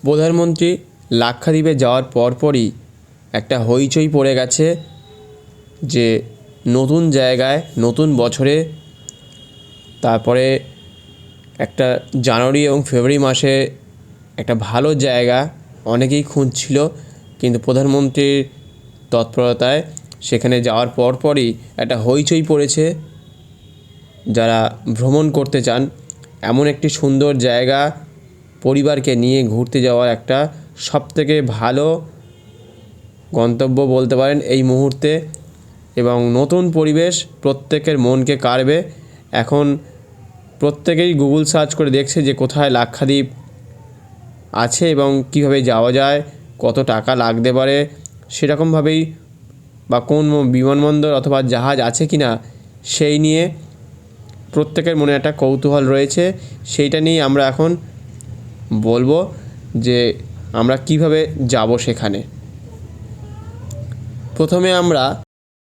প্রধানমন্ত্রী লাক্ষাদ্বীপে যাওয়ার পরপরই একটা হইচই পড়ে গেছে যে নতুন জায়গায় নতুন বছরে তারপরে একটা জানুয়ারি এবং ফেব্রুয়ারি মাসে একটা ভালো জায়গা অনেকেই খুঁজছিল, কিন্তু প্রধানমন্ত্রীর তৎপরতায় সেখানে যাওয়ার পরপরই একটা হইচই পড়েছে। যারা ভ্রমণ করতে চান এমন একটি সুন্দর জায়গা পরিবারকে নিয়ে ঘুরতে যাওয়ার একটা সবথেকে ভালো গন্তব্য বলতে পারেন এই মুহূর্তে, এবং নতুন পরিবেশ প্রত্যেকের মনকে কাড়বে। এখন প্রত্যেকেই গুগল সার্চ করে দেখছে যে কোথায় লাক্ষাদ্বীপ আছে এবং কিভাবে যাওয়া যায়, কত টাকা লাগতে পারে সেরকমভাবেই, বা কোন বিমানবন্দর অথবা জাহাজ আছে কি না সেই নিয়ে প্রত্যেকের মনে একটা কৌতূহল রয়েছে। সেইটা নিয়ে আমরা এখন বলবো যে আমরা কিভাবে যাব সেখানে। প্রথমে আমরা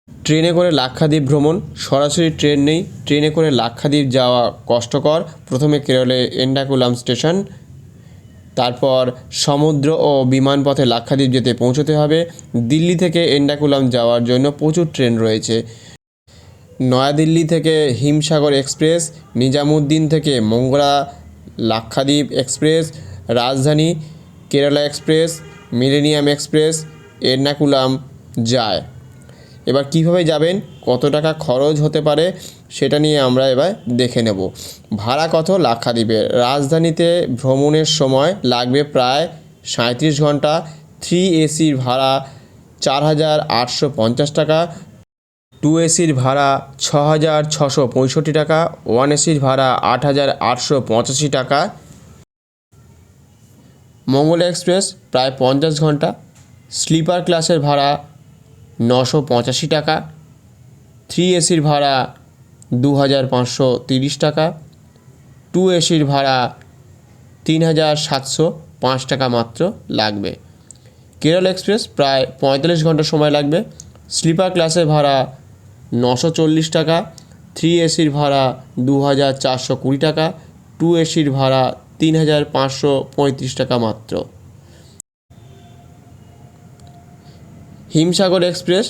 ট্রেনে করে লাক্ষাদ্বীপ ভ্রমণ, সরাসরি ট্রেন নেই, ট্রেনে করে লাক্ষাদ্বীপ যাওয়া কষ্টকর। প্রথমে কেরলে এন্ডাকুলাম স্টেশন, তারপর সমুদ্র ও বিমানপথে লাক্ষাদ্বীপ যেতে পৌঁছতে হবে। দিল্লি থেকে এন্ডাকুলাম যাওয়ার জন্য প্রচুর ট্রেন রয়েছে। নয়াদিল্লি থেকে হিমসাগর এক্সপ্রেস, নিজামুদ্দিন থেকে মঙ্গলা লাক্ষাদ্বীপ এক্সপ্রেস, রাজধানী Kerala express, millennium express Ernakulam যায়। এবার কিভাবে যাবেন, কত টাকা খরচ হতে পারে সেটা নিয়ে আমরা এবার দেখে নেব। ভাড়া কত লাক্ষাদ্বীপের? রাজধানীতে ভ্রমণের সময় লাগবে প্রায় 37 ঘন্টা। 3 এসির ভাড়া 4,850 টাকা, 2 এসির ভাড়া 6,665 টাকা, 1 এসির ভাড়া 8,885 টাকা। মঙ্গলা এক্সপ্রেস প্রায় 50 ঘন্টা, স্লিপার ক্লাসের ভাড়া 985 টাকা, 3 এসির ভাড়া 2,530 টাকা, 2 এসির ভাড়া 3,705 টাকা মাত্র লাগবে। কেরল এক্সপ্রেস প্রায় 45 ঘন্টা সময় লাগবে, স্লিপার ক্লাসের ভাড়া 940 টাকা, 3 এসির ভাড়া 2,420 টাকা, 2 এসির ভাড়া 3,535 টাকা মাত্র। হিমসাগর এক্সপ্রেস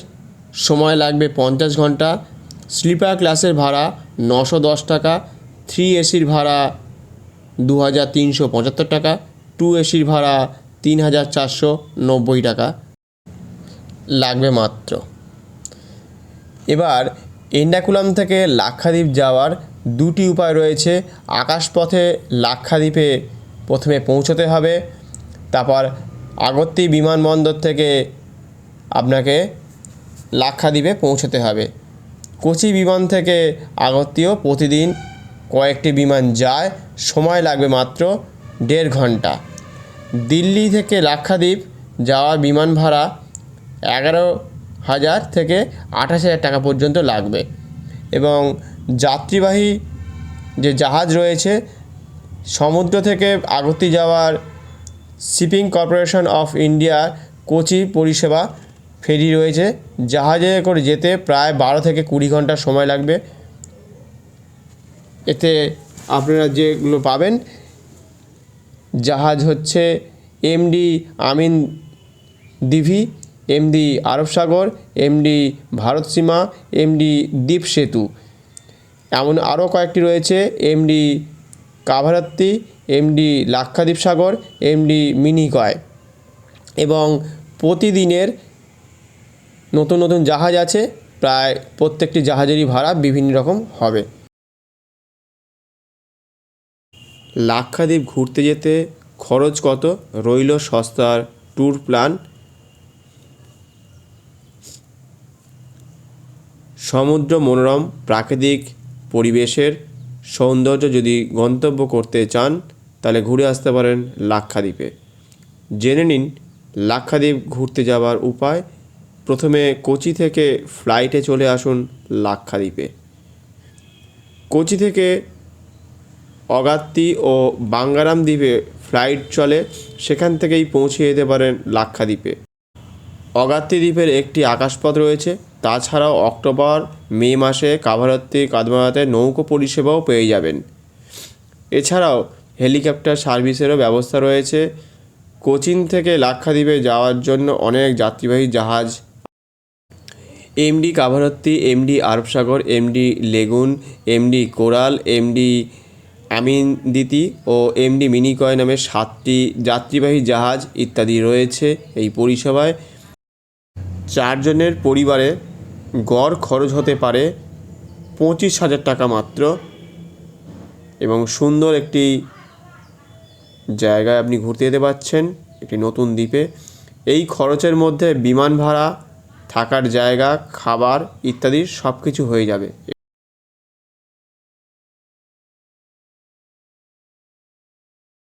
সময় লাগবে 50 ঘন্টা, স্লিপার ক্লাসের ভাড়া 910 টাকা, 3 এসির ভাড়া 2,375 টাকা, 2 এসির ভাড়া 3,490 টাকা লাগবে মাত্র। এবার এন্ডাকুলাম থেকে লাক্ষাদ্বীপ যাওয়ার দুটি উপায় রয়েছে। আকাশপথে লাক্ষাদ্বীপে প্রথমে পৌঁছতে হবে, তারপর আগত্তি বিমানবন্দর থেকে আপনাকে লাক্ষাদ্বীপে পৌঁছতে হবে। কোচি বিমান থেকে আগত্তিও প্রতিদিন কয়েকটি বিমান যায়, সময় লাগবে মাত্র 1.5 ঘন্টা। দিল্লি থেকে লাক্ষাদ্বীপ যাওয়ার বিমান ভাড়া 11,000 থেকে 28,000 টাকা পর্যন্ত লাগবে, এবং যাত্রীবাহী যে জাহাজ রয়েছে সমুদ্র থেকে আগত্তি যাওয়ার shipping corporation of India Kochi পরিষেবা ফেরি রয়েছে, জাহাজে করে যেতে প্রায় 12 থেকে 20 ঘন্টা সময় লাগবে। এতে আপনারা যেগুলো পাবেন, জাহাজ হচ্ছে এমডি আমিন দিঘি, এমডি আরব সাগর, এমডি ভারত সীমা, এমডি দ্বীপ সেতু, এমন আরও কয়েকটি রয়েছে, এমডি কাভারাত্তি, এমডি লাক্ষাদ্বীপ সাগর, এমডি মিনিকয়, এবং প্রতিদিনের নতুন নতুন জাহাজ আছে। প্রায় প্রত্যেকটি জাহাজেরই ভাড়া বিভিন্ন রকম হবে। লাক্ষাদ্বীপ ঘুরতে যেতে খরচ কত রইল সস্তার ট্যুর প্ল্যান। সমুদ্র মনোরম প্রাকৃতিক পরিবেশের সৌন্দর্য যদি গন্তব্য করতে চান তাহলে ঘুরে আসতে পারেন লাক্ষাদ্বীপে। জেনে নিন লাক্ষাদ্বীপ ঘুরতে যাওয়ার উপায়। প্রথমে কোচি থেকে ফ্লাইটে চলে আসুন লাক্ষাদ্বীপে। কোচি থেকে অগাত্তি ও বাঙ্গারাম দ্বীপে ফ্লাইট চলে, সেখান থেকেই পৌঁছে যেতে পারেন লাক্ষাদ্বীপে। অগাত্তি দ্বীপের একটি আকাশপথ রয়েছে, তাছাড়াও অক্টোবর মে মাসে কাভারাত্তি কাদমারাতে নৌকো পরিষেবাও পেয়ে যাবেন। এছাড়াও হেলিকপ্টার সার্ভিসেরও ব্যবস্থা রয়েছে। কোচিন থেকে লাক্ষাদ্বীপে যাওয়ার জন্য অনেক যাত্রীবাহী জাহাজ, এমডি কাভারত্তি, এমডি আরব সাগর, MD Lagoon, MD Coral, MD Amindivi ও এমডি মিনিকয় নামে 7টি যাত্রীবাহী জাহাজ ইত্যাদি রয়েছে এই পরিষেবায়। 4 জনের পরিবারে গড় খরচ হতে পারে 25,000 টাকা মাত্র, এবং সুন্দর একটি জায়গায় আপনি ঘুরতে যেতে পারছেন একটি নতুন দ্বীপে। এই খরচের মধ্যে বিমান ভাড়া, থাকার জায়গা, খাবার ইত্যাদি সব কিছু হয়ে যাবে।